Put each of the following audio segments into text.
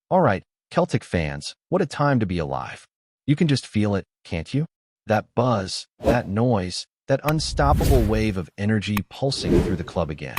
All right, Celtic fans, what a time to be alive. You can just feel it, can't you? That buzz, that noise, that unstoppable wave of energy pulsing through the club again.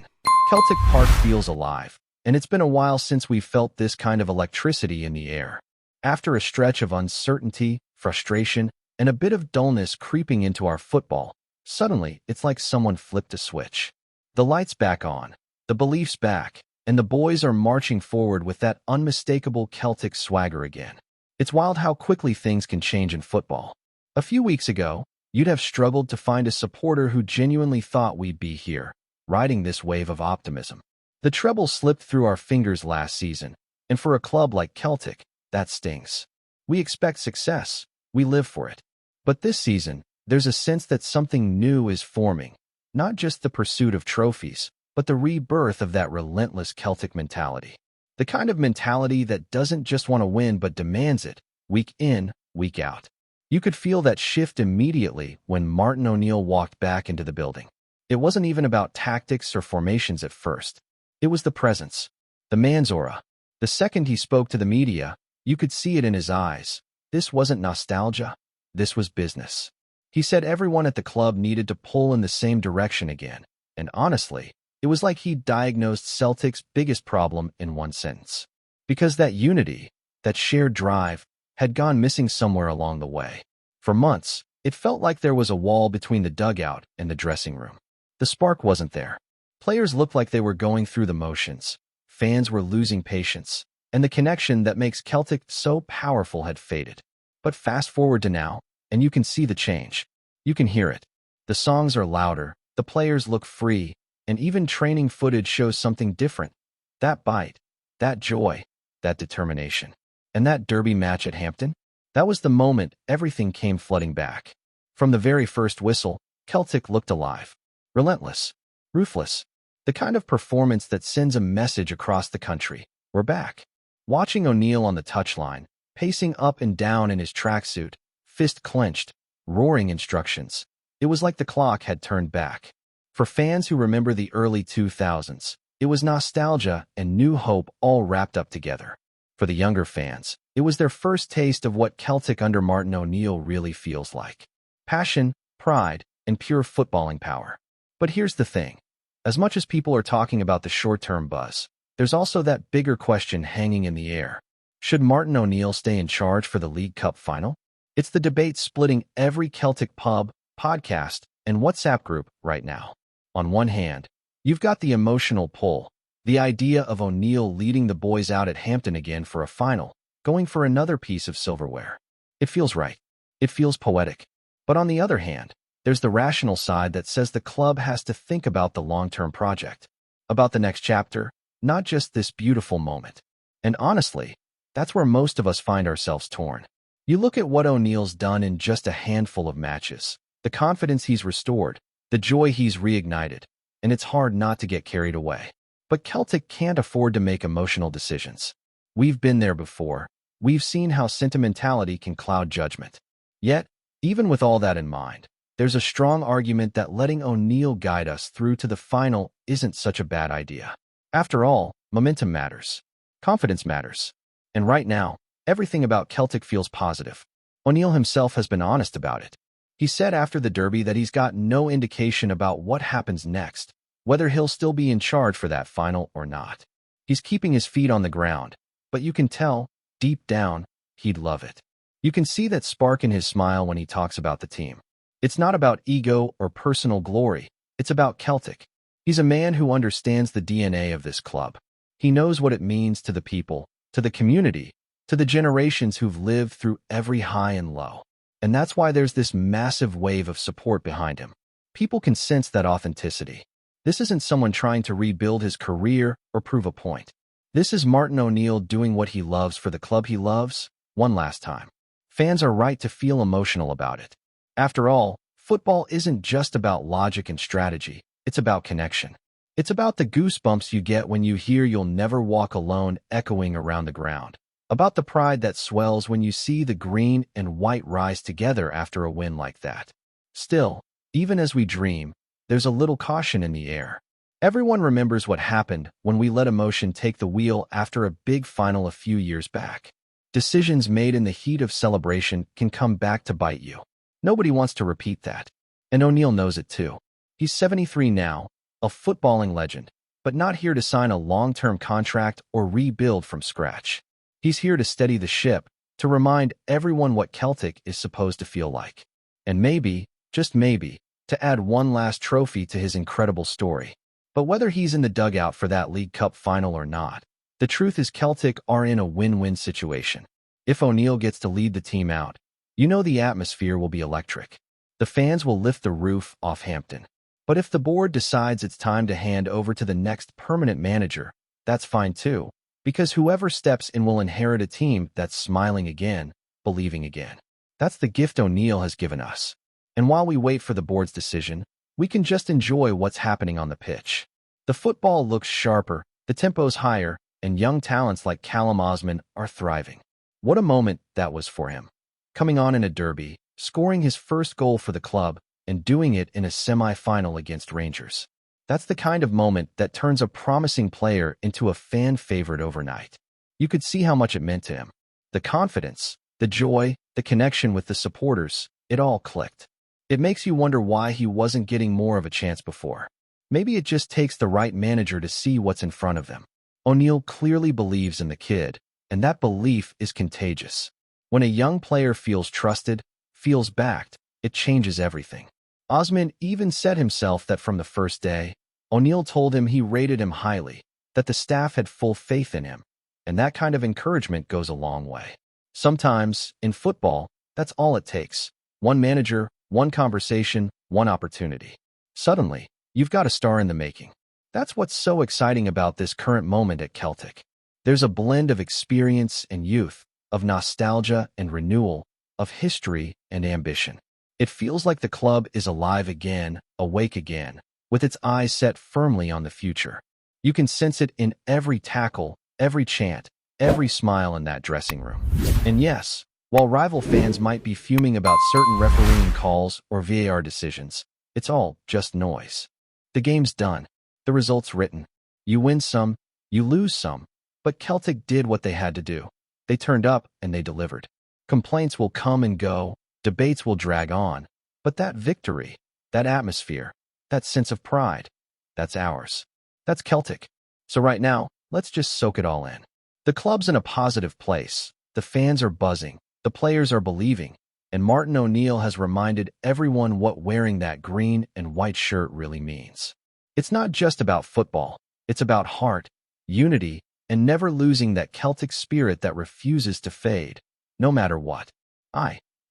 Celtic Park feels alive, and it's been a while since we felt this kind of electricity in the air. After a stretch of uncertainty, frustration, and a bit of dullness creeping into our football, suddenly it's like someone flipped a switch. The light's back on, the belief's back, and the boys are marching forward with that unmistakable Celtic swagger again. It's wild how quickly things can change in football. A few weeks ago, you'd have struggled to find a supporter who genuinely thought we'd be here, riding this wave of optimism. The treble slipped through our fingers last season, and for a club like Celtic, that stings. We expect success, we live for it. But this season, there's a sense that something new is forming, not just the pursuit of trophies, but the rebirth of that relentless Celtic mentality. The kind of mentality that doesn't just want to win but demands it, week in, week out. You could feel that shift immediately when Martin O'Neill walked back into the building. It wasn't even about tactics or formations at first. It was the presence, the man's aura. The second he spoke to the media, you could see it in his eyes. This wasn't nostalgia. This was business. He said everyone at the club needed to pull in the same direction again. And honestly, it was like he diagnosed Celtic's biggest problem in one sentence. Because that unity, that shared drive, had gone missing somewhere along the way. For months, it felt like there was a wall between the dugout and the dressing room. The spark wasn't there. Players looked like they were going through the motions. Fans were losing patience, and the connection that makes Celtic so powerful had faded. But fast forward to now, and you can see the change. You can hear it. The songs are louder, the players look free, and even training footage shows something different. That bite, that joy, that determination. And that derby match at Hampton? That was the moment everything came flooding back. From the very first whistle, Celtic looked alive. Relentless. Ruthless. The kind of performance that sends a message across the country. We're back. Watching O'Neill on the touchline, pacing up and down in his tracksuit, fist clenched, roaring instructions. It was like the clock had turned back. For fans who remember the early 2000s, it was nostalgia and new hope all wrapped up together. For the younger fans, it was their first taste of what Celtic under Martin O'Neill really feels like. Passion, pride, and pure footballing power. But here's the thing. As much as people are talking about the short-term buzz, there's also that bigger question hanging in the air. Should Martin O'Neill stay in charge for the League Cup final? It's the debate splitting every Celtic pub, podcast, and WhatsApp group right now. On one hand, you've got the emotional pull, the idea of O'Neill leading the boys out at Hampton again for a final, going for another piece of silverware. It feels right. It feels poetic. But on the other hand, there's the rational side that says the club has to think about the long-term project, about the next chapter, not just this beautiful moment. And honestly, that's where most of us find ourselves torn. You look at what O'Neill's done in just a handful of matches, the confidence he's restored, the joy he's reignited, and it's hard not to get carried away. But Celtic can't afford to make emotional decisions. We've been there before. We've seen how sentimentality can cloud judgment. Yet, even with all that in mind, there's a strong argument that letting O'Neill guide us through to the final isn't such a bad idea. After all, momentum matters. Confidence matters. And right now, everything about Celtic feels positive. O'Neill himself has been honest about it. He said after the derby that he's got no indication about what happens next, whether he'll still be in charge for that final or not. He's keeping his feet on the ground, but you can tell, deep down, he'd love it. You can see that spark in his smile when he talks about the team. It's not about ego or personal glory. It's about Celtic. He's a man who understands the DNA of this club. He knows what it means to the people, to the community, to the generations who've lived through every high and low. And that's why there's this massive wave of support behind him. People can sense that authenticity. This isn't someone trying to rebuild his career or prove a point. This is Martin O'Neill doing what he loves for the club he loves, one last time. Fans are right to feel emotional about it. After all, football isn't just about logic and strategy. It's about connection. It's about the goosebumps you get when you hear "You'll Never Walk Alone" echoing around the ground. About the pride that swells when you see the green and white rise together after a win like that. Still, even as we dream, there's a little caution in the air. Everyone remembers what happened when we let emotion take the wheel after a big final a few years back. Decisions made in the heat of celebration can come back to bite you. Nobody wants to repeat that. And O'Neill knows it too. He's 73 now, a footballing legend, but not here to sign a long-term contract or rebuild from scratch. He's here to steady the ship, to remind everyone what Celtic is supposed to feel like. And maybe, just maybe, to add one last trophy to his incredible story. But whether he's in the dugout for that League Cup final or not, the truth is Celtic are in a win-win situation. If O'Neill gets to lead the team out, you know the atmosphere will be electric. The fans will lift the roof off Hampton. But if the board decides it's time to hand over to the next permanent manager, that's fine too, because whoever steps in will inherit a team that's smiling again, believing again. That's the gift O'Neill has given us. And while we wait for the board's decision, we can just enjoy what's happening on the pitch. The football looks sharper, the tempo's higher, and young talents like Callum Osman are thriving. What a moment that was for him. Coming on in a derby, scoring his first goal for the club, and doing it in a semi-final against Rangers. That's the kind of moment that turns a promising player into a fan favorite overnight. You could see how much it meant to him. The confidence, the joy, the connection with the supporters, it all clicked. It makes you wonder why he wasn't getting more of a chance before. Maybe it just takes the right manager to see what's in front of them. O'Neill clearly believes in the kid, and that belief is contagious. When a young player feels trusted, feels backed, it changes everything. Osman even said himself that from the first day, O'Neill told him he rated him highly, that the staff had full faith in him, and that kind of encouragement goes a long way. Sometimes, in football, that's all it takes. One manager, one conversation, one opportunity. Suddenly, you've got a star in the making. That's what's so exciting about this current moment at Celtic. There's a blend of experience and youth, of nostalgia and renewal, of history and ambition. It feels like the club is alive again, awake again, with its eyes set firmly on the future. You can sense it in every tackle, every chant, every smile in that dressing room. And yes, while rival fans might be fuming about certain refereeing calls or VAR decisions, it's all just noise. The game's done. The result's written. You win some, you lose some. But Celtic did what they had to do. They turned up and they delivered. Complaints will come and go, debates will drag on, but that victory, that atmosphere, that sense of pride, that's ours. That's Celtic. So right now, let's just soak it all in. The club's in a positive place. The fans are buzzing. The players are believing. And Martin O'Neill has reminded everyone what wearing that green and white shirt really means. It's not just about football. It's about heart, unity, and never losing that Celtic spirit that refuses to fade, no matter what.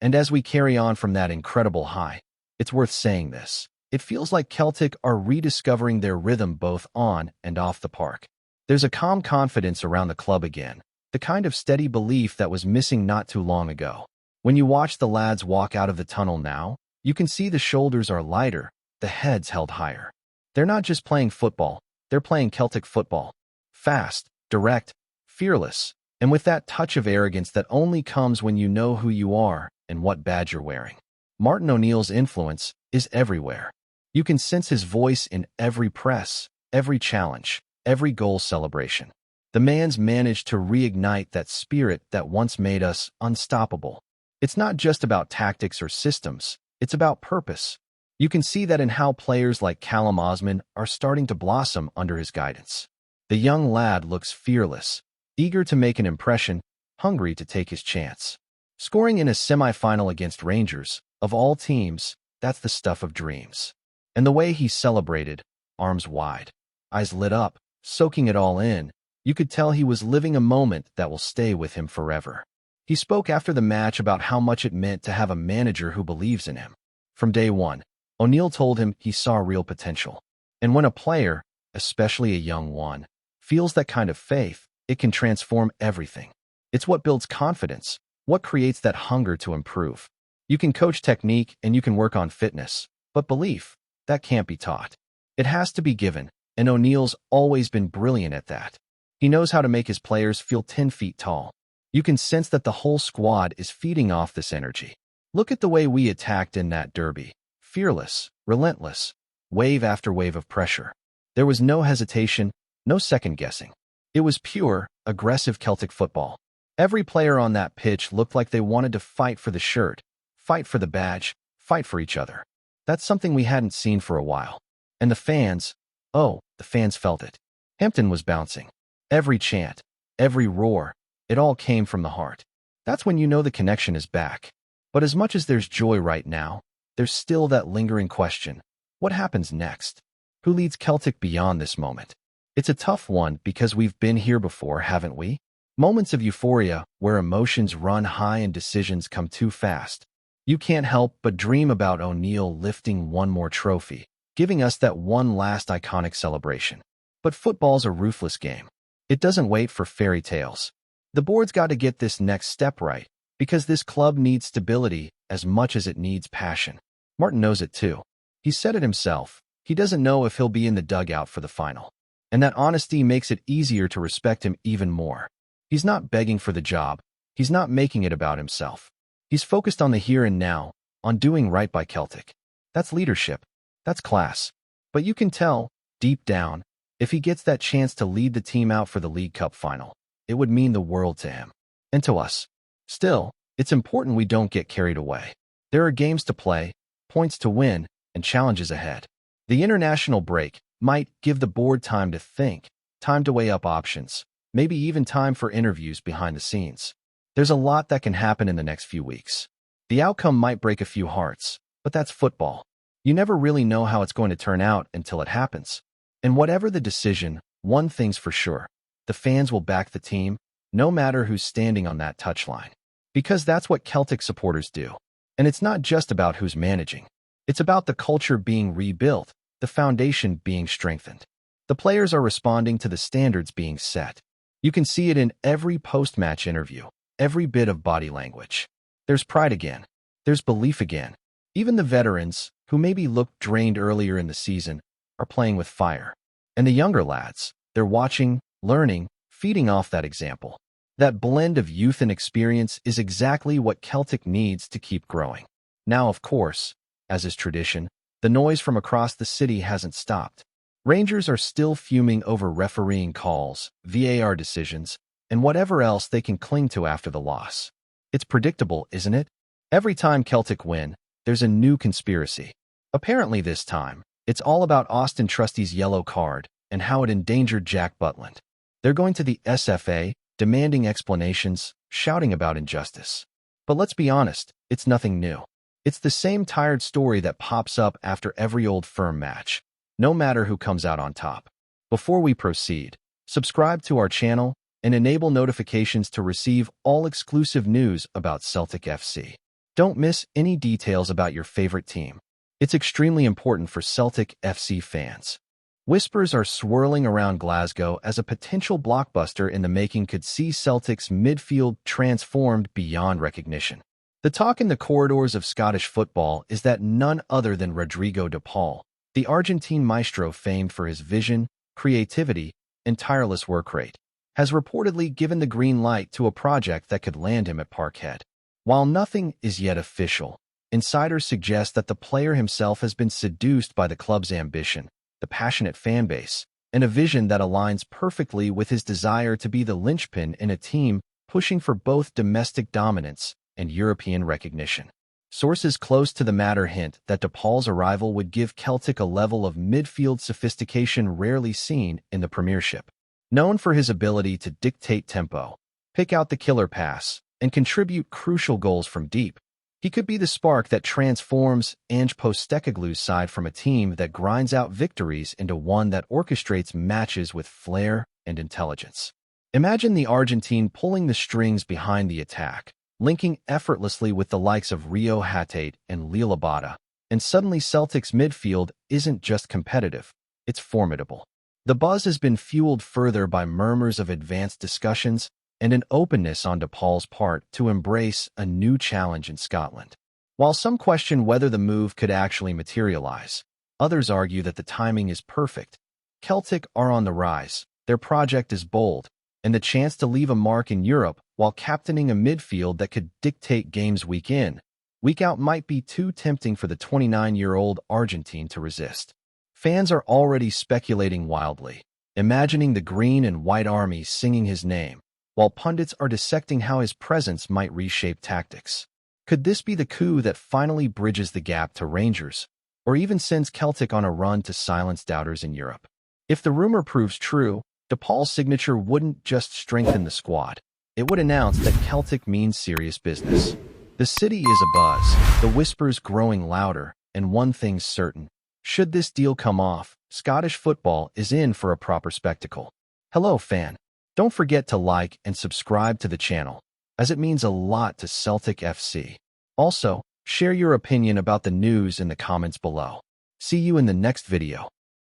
And as we carry on from that incredible high, it's worth saying this. It feels like Celtic are rediscovering their rhythm both on and off the park. There's a calm confidence around the club again, the kind of steady belief that was missing not too long ago. When you watch the lads walk out of the tunnel now, you can see the shoulders are lighter, the heads held higher. They're not just playing football, they're playing Celtic football. Fast, direct, fearless, and with that touch of arrogance that only comes when you know who you are and what badge you're wearing. Martin O'Neill's influence is everywhere. You can sense his voice in every press, every challenge, every goal celebration. The man's managed to reignite that spirit that once made us unstoppable. It's not just about tactics or systems, it's about purpose. You can see that in how players like Callum Osman are starting to blossom under his guidance. The young lad looks fearless, eager to make an impression, hungry to take his chance. Scoring in a semi-final against Rangers, of all teams, that's the stuff of dreams. And the way he celebrated, arms wide, eyes lit up, soaking it all in, you could tell he was living a moment that will stay with him forever. He spoke after the match about how much it meant to have a manager who believes in him. From day one, O'Neill told him he saw real potential. And when a player, especially a young one, feels that kind of faith, it can transform everything. It's what builds confidence, what creates that hunger to improve. You can coach technique and you can work on fitness, but belief, that can't be taught. It has to be given, and O'Neill's always been brilliant at that. He knows how to make his players feel 10 feet tall. You can sense that the whole squad is feeding off this energy. Look at the way we attacked in that derby. Fearless, relentless, wave after wave of pressure. There was no hesitation, no second guessing. It was pure, aggressive Celtic football. Every player on that pitch looked like they wanted to fight for the shirt, fight for the badge, fight for each other. That's something we hadn't seen for a while. And the fans, oh, the fans felt it. Hampton was bouncing. Every chant, every roar, it all came from the heart. That's when you know the connection is back. But as much as there's joy right now, there's still that lingering question. What happens next? Who leads Celtic beyond this moment? It's a tough one because we've been here before, haven't we? Moments of euphoria where emotions run high and decisions come too fast. You can't help but dream about O'Neill lifting one more trophy, giving us that one last iconic celebration. But football's a ruthless game. It doesn't wait for fairy tales. The board's got to get this next step right, because this club needs stability as much as it needs passion. Martin knows it too. He said it himself. He doesn't know if he'll be in the dugout for the final. And that honesty makes it easier to respect him even more. He's not begging for the job. He's not making it about himself. He's focused on the here and now, on doing right by Celtic. That's leadership. That's class. But you can tell, deep down, if he gets that chance to lead the team out for the League Cup final, it would mean the world to him. And to us. Still, it's important we don't get carried away. There are games to play, points to win, and challenges ahead. The international break might give the board time to think, time to weigh up options, maybe even time for interviews behind the scenes. There's a lot that can happen in the next few weeks. The outcome might break a few hearts, but that's football. You never really know how it's going to turn out until it happens. And whatever the decision, one thing's for sure. The fans will back the team, no matter who's standing on that touchline. Because that's what Celtic supporters do. And it's not just about who's managing. It's about the culture being rebuilt, the foundation being strengthened. The players are responding to the standards being set. You can see it in every post-match interview, every bit of body language. There's pride again. There's belief again. Even the veterans, who maybe looked drained earlier in the season, are playing with fire. And the younger lads, they're watching, learning, feeding off that example. That blend of youth and experience is exactly what Celtic needs to keep growing. Now, of course, as is tradition, the noise from across the city hasn't stopped. Rangers are still fuming over refereeing calls, VAR decisions, and whatever else they can cling to after the loss. It's predictable, isn't it? Every time Celtic win, there's a new conspiracy. Apparently this time, it's all about Austin Trusty's yellow card and how it endangered Jack Butland. They're going to the SFA, demanding explanations, shouting about injustice. But let's be honest, it's nothing new. It's the same tired story that pops up after every Old Firm match, no matter who comes out on top. Before we proceed, subscribe to our channel and enable notifications to receive all exclusive news about Celtic FC. Don't miss any details about your favorite team. It's extremely important for Celtic FC fans. Whispers are swirling around Glasgow as a potential blockbuster in the making could see Celtic's midfield transformed beyond recognition. The talk in the corridors of Scottish football is that none other than Rodrigo de Paul, the Argentine maestro famed for his vision, creativity, and tireless work rate, has reportedly given the green light to a project that could land him at Parkhead. While nothing is yet official, insiders suggest that the player himself has been seduced by the club's ambition, the passionate fan base, and a vision that aligns perfectly with his desire to be the linchpin in a team pushing for both domestic dominance and European recognition. Sources close to the matter hint that de Paul's arrival would give Celtic a level of midfield sophistication rarely seen in the Premiership. Known for his ability to dictate tempo, pick out the killer pass, and contribute crucial goals from deep, he could be the spark that transforms Ange Postecoglou's side from a team that grinds out victories into one that orchestrates matches with flair and intelligence. Imagine the Argentine pulling the strings behind the attack, linking effortlessly with the likes of Rio Hatate and Lille Abada, and suddenly Celtic's midfield isn't just competitive, it's formidable. The buzz has been fueled further by murmurs of advanced discussions and an openness on de Paul's part to embrace a new challenge in Scotland. While some question whether the move could actually materialize, others argue that the timing is perfect. Celtic are on the rise, their project is bold, and the chance to leave a mark in Europe while captaining a midfield that could dictate games week in, week out might be too tempting for the 29-year-old Argentine to resist. Fans are already speculating wildly, imagining the green and white army singing his name, while pundits are dissecting how his presence might reshape tactics. Could this be the coup that finally bridges the gap to Rangers, or even sends Celtic on a run to silence doubters in Europe? If the rumor proves true, DePaul's signature wouldn't just strengthen the squad. It would announce that Celtic means serious business. The city is abuzz, the whispers growing louder, and one thing's certain. Should this deal come off, Scottish football is in for a proper spectacle. Hello, fan. Don't forget to like and subscribe to the channel, as it means a lot to Celtic FC. Also, share your opinion about the news in the comments below. See you in the next video.